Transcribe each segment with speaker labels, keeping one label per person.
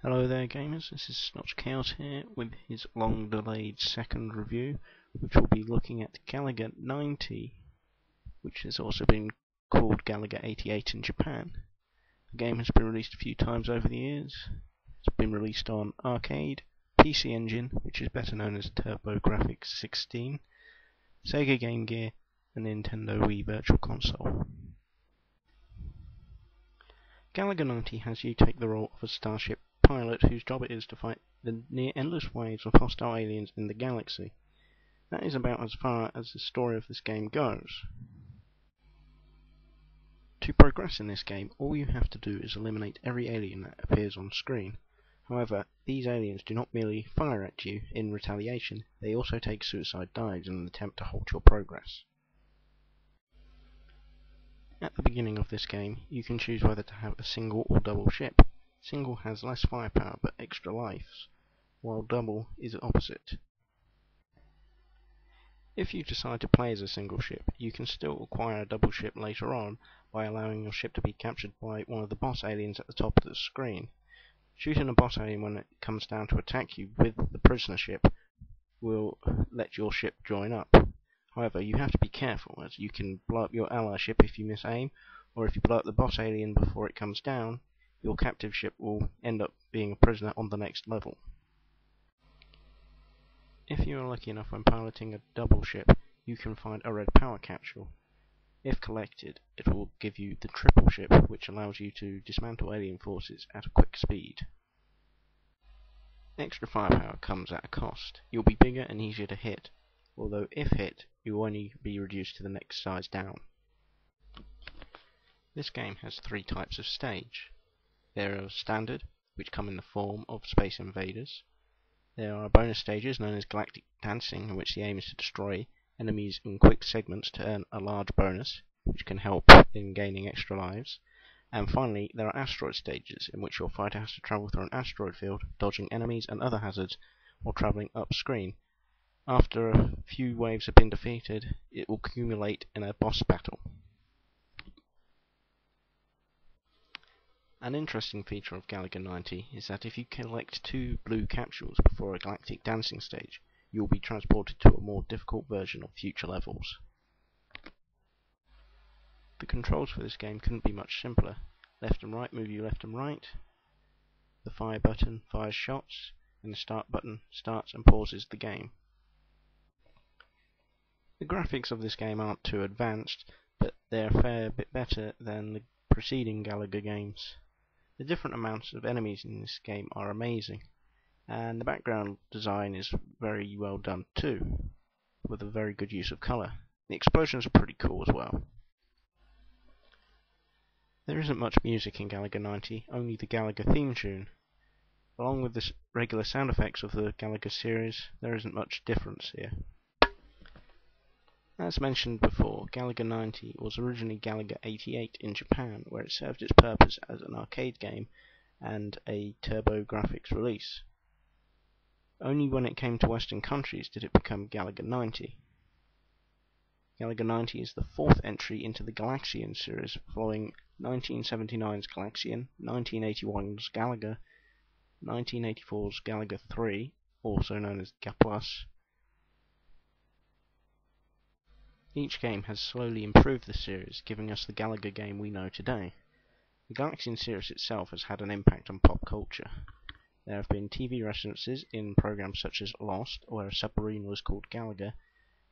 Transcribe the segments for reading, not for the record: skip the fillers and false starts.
Speaker 1: Hello there gamers, this is Snotch Chaos here with his long delayed second review, which will be looking at Galaga 90, which has also been called Galaga 88 in Japan. The game has been released a few times over the years. It's been released on Arcade, PC Engine, which is better known as Turbo-Grapfx 16, Sega Game Gear, and Nintendo Wii Virtual Console. Galaga 90 has you take the role of a starship pilot whose job it is to fight the near endless waves of hostile aliens in the galaxy. That is about as far as the story of this game goes. To progress in this game, all you have to do is eliminate every alien that appears on screen. However, these aliens do not merely fire at you in retaliation, they also take suicide dives in an attempt to halt your progress. At the beginning of this game, you can choose whether to have a single or double ship. Single has less firepower but extra lives, while double is opposite. If you decide to play as a single ship, you can still acquire a double ship later on by allowing your ship to be captured by one of the boss aliens at the top of the screen. Shooting a boss alien when it comes down to attack you with the prisoner ship will let your ship join up. However, you have to be careful, as you can blow up your ally ship if you miss aim, or if you blow up the boss alien before it comes down, your captive ship will end up being a prisoner on the next level. If you are lucky enough when piloting a double ship, you can find a red power capsule. If collected, it will give you the triple ship, which allows you to dismantle alien forces at a quick speed. Extra firepower comes at a cost. You'll be bigger and easier to hit, although if hit, you'll only be reduced to the next size down. This game has three types of stage. There are standard, which come in the form of Space Invaders. There are bonus stages known as Galactic Dancing, in which the aim is to destroy enemies in quick segments to earn a large bonus, which can help in gaining extra lives. And finally, there are asteroid stages, in which your fighter has to travel through an asteroid field, dodging enemies and other hazards while travelling up screen. After a few waves have been defeated, it will accumulate in a boss battle. An interesting feature of Galaga 90 is that if you collect 2 blue capsules before a Galactic Dancing stage, you will be transported to a more difficult version of future levels. The controls for this game couldn't be much simpler. Left and right move you left and right, the fire button fires shots, and the start button starts and pauses the game. The graphics of this game aren't too advanced, but they're a fair bit better than the preceding Galaga games. The different amounts of enemies in this game are amazing, and the background design is very well done too, with a very good use of colour. The explosions are pretty cool as well. There isn't much music in Galaga 90, only the Galaga theme tune. Along with the regular sound effects of the Galaga series, there isn't much difference here. As mentioned before, Galaga 90 was originally Galaga 88 in Japan, where it served its purpose as an arcade game and a Turbo-Grapfx release. Only when it came to Western countries did it become Galaga 90. Galaga 90 is the fourth entry into the Galaxian series, following 1979's Galaxian, 1981's Galaga, 1984's Galaga 3, also known as Ga+. Each game has slowly improved the series, giving us the Galaga game we know today. The Galaxian series itself has had an impact on pop culture. There have been TV references in programs such as Lost, where a submarine was called Galaga,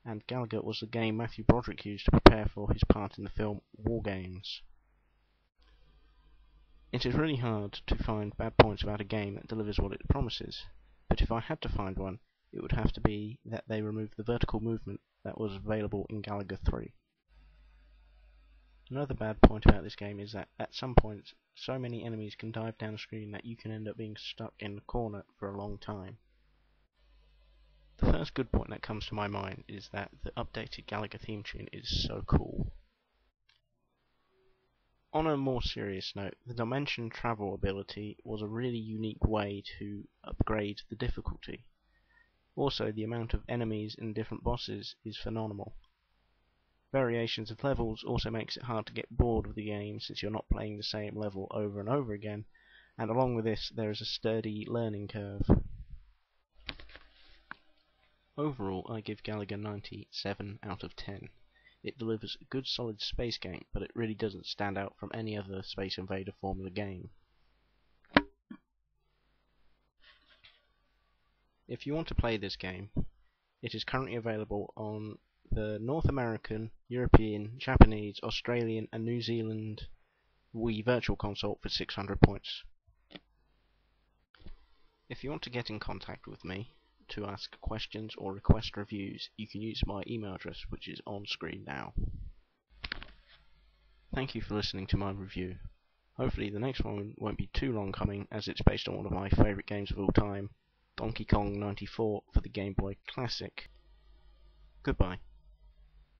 Speaker 1: and Galaga was the game Matthew Broderick used to prepare for his part in the film War Games. It is really hard to find bad points about a game that delivers what it promises, but if I had to find one, it would have to be that they removed the vertical movement that was available in Galaga 3. Another bad point about this game is that at some points, so many enemies can dive down the screen that you can end up being stuck in the corner for a long time. The first good point that comes to my mind is that the updated Galaga theme tune is so cool. On a more serious note, the dimension travel ability was a really unique way to upgrade the difficulty. Also, the amount of enemies and different bosses is phenomenal. Variations of levels also makes it hard to get bored of the game, since you're not playing the same level over and over again, and along with this there is a sturdy learning curve. Overall, I give Galaga 97 out of 10. It delivers a good solid space game, but it really doesn't stand out from any other Space Invader Formula game. If you want to play this game, it is currently available on the North American, European, Japanese, Australian and New Zealand Wii Virtual Console for 600 points. If you want to get in contact with me to ask questions or request reviews, you can use my email address, which is on screen now. Thank you for listening to my review. Hopefully the next one won't be too long coming, as it's based on one of my favourite games of all time, Donkey Kong 94 for the Game Boy Classic. Goodbye.